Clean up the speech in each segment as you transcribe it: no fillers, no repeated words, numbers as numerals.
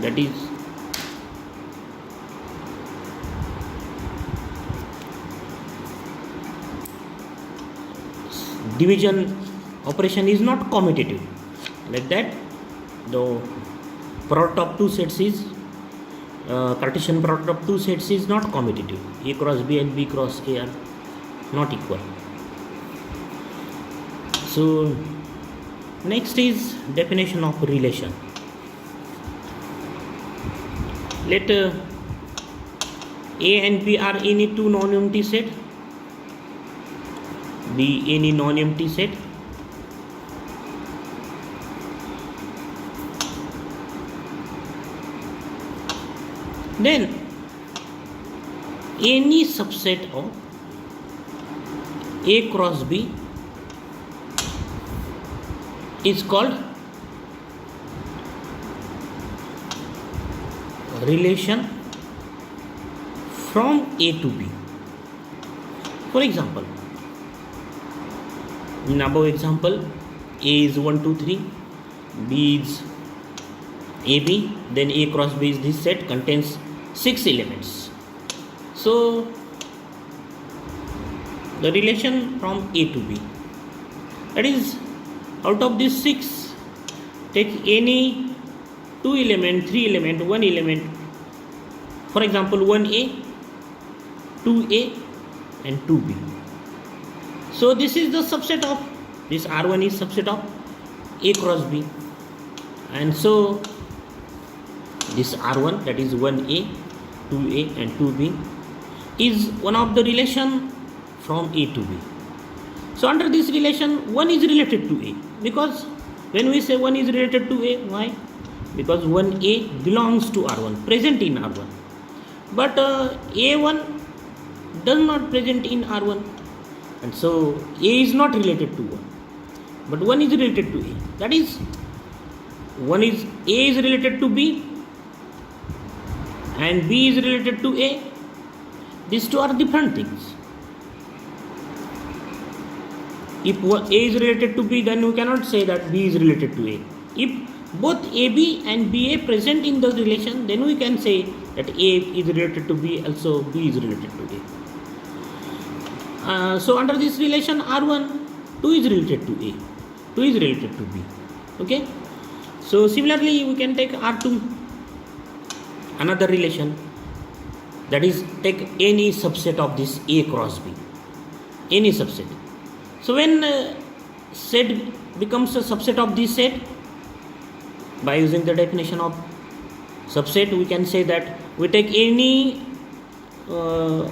that is division operation is not commutative. Like that, the product of two sets is Cartesian product of two sets is not commutative. A cross B and B cross A are not equal. So next is definition of relation. Let A and B are any two non-empty set, B any non-empty set, then any subset of A cross B is called relation from A to B. For example, in above example, A is 1, 2, 3, B is AB, then A cross B is this set contains 6 elements. So the relation from A to B, that is, out of these 6, take any 2 element, 3 element, 1 element. For example, 1A, 2A and 2B. So this is the subset of, this R1 is subset of A cross B, and so this R1, that is 1A, 2A and 2B, is one of the relation from A to B. So under this relation, 1 is related to A, because when we say 1 is related to A, why? Because 1A belongs to R1, present in R1, but A1 does not present in R1, and so A is not related to 1, but 1 is related to A. That is, A is related to B and B is related to A. These two are different things. If A is related to B, then we cannot say that B is related to A. If both AB and BA present in the relation, then we can say that A is related to B, also B is related to A. So under this relation R1, 2 is related to A, 2 is related to B. Okay. So similarly, we can take R2, another relation, that is, take any subset of this A cross B, any subset. So when set becomes a subset of this set, by using the definition of subset, we can say that we take any 2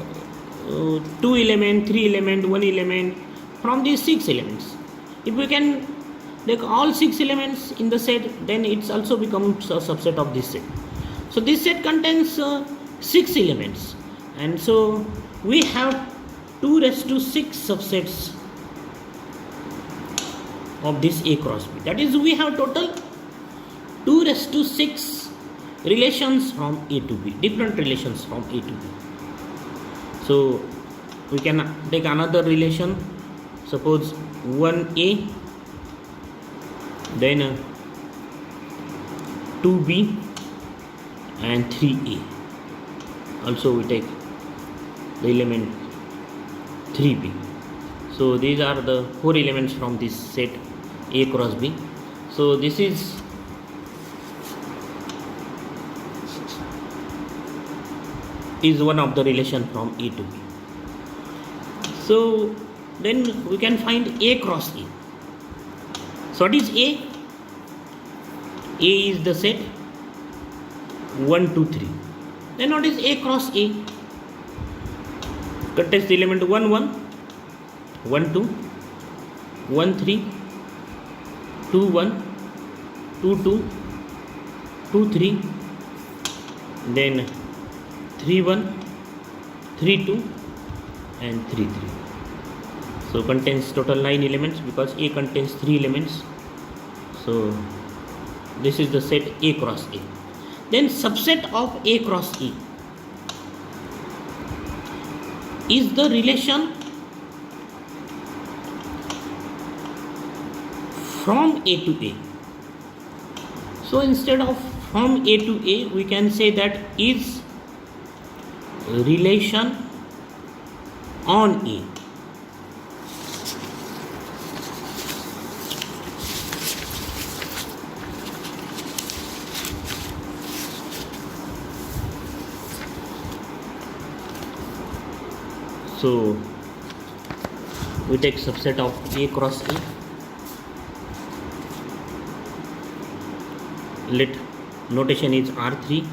element, 3 element, 1 element from these 6 elements. If we can take all 6 elements in the set, then it also becomes a subset of this set. So this set contains 6 elements, and so we have 2 raised to 6 subsets of this A cross B. That is, we have total 2 raised to 6 relations from A to B, different relations from A to B. So we can take another relation, suppose 1A, then 2B and 3A. Also we take the element 3B. So these are the 4 elements from this set A cross B. So this is one of the relation from A to B. So then we can find A cross A. So what is A? A is the set 1, 2, 3. Then what is A cross A? Contains the element 1, 1, 1, 2, 1, 3, 2, 1, 2, 2, 2, 3, then 3, 1, 3, 2 and 3, 3. So contains total 9 elements, because A contains 3 elements. So this is the set A cross A. Then subset of A cross A is the relation from A to A. So instead of from A to A, we can say that is relation on A. So we take subset of A cross A. Let notation is R3,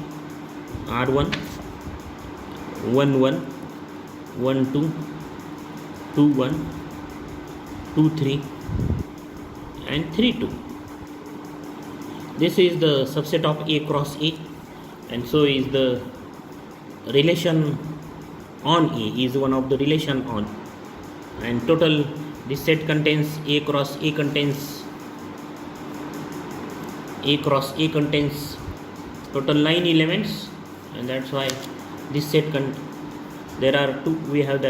R1, 1 1, 1 2, 2 1, 2 3, and 3 2. This is the subset of A cross A, and so is the relation on A is one of the relation on, and total this set contains A cross A contains total 9 elements, and that's why this set we have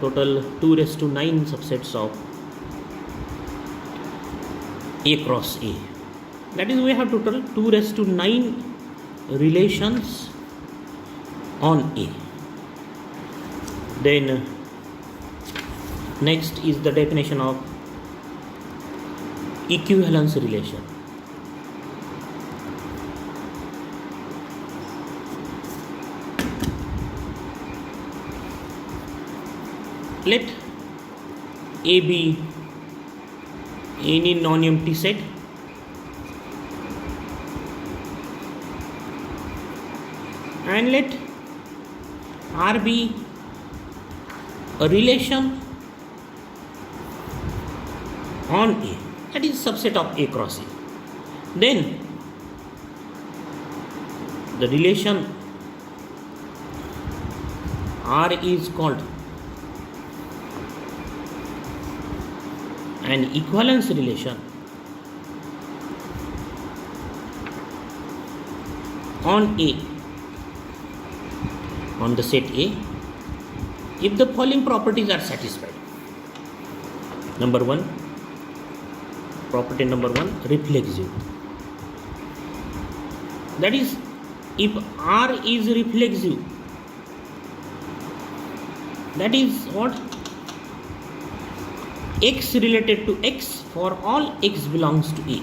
total 2⁹ subsets of A cross A. That is, we have total 2⁹ relations on A. Then next is the definition of equivalence relation. Let A be any non-empty set and let R be a relation on A, that is subset of A cross A. Then the relation R is called an equivalence relation on A, on the set A, if the following properties are satisfied. Property number 1, reflexive. That is, if R is reflexive, that is what? X related to X for all X belongs to A.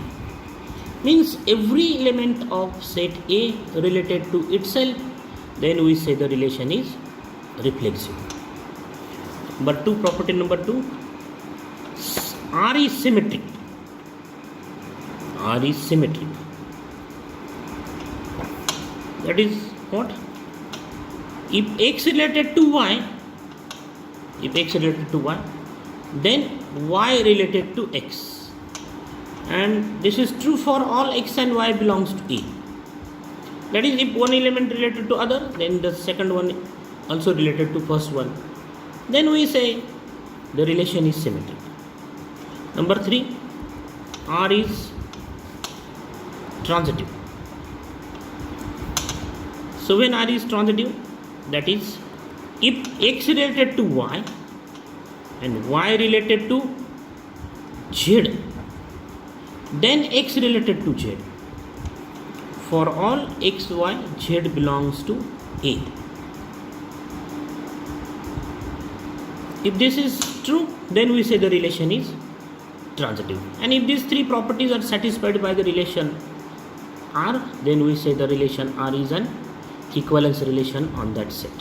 Means every element of set A related to itself, then we say the relation is reflexive. But property number 2, R is symmetric. R is symmetric. That is what? If X related to Y, then Y related to X. And this is true for all X and Y belongs to A. That is, if one element related to other, then the second one also related to first one. Then we say the relation is symmetric. Number 3, R is transitive. So when R is transitive, that is, if X related to Y and Y related to Z, then X related to Z. For all X, Y, Z belongs to A. If this is true, then we say the relation is transitive. And if these 3 properties are satisfied by the relation R, then we say the relation R is an equivalence relation on that set.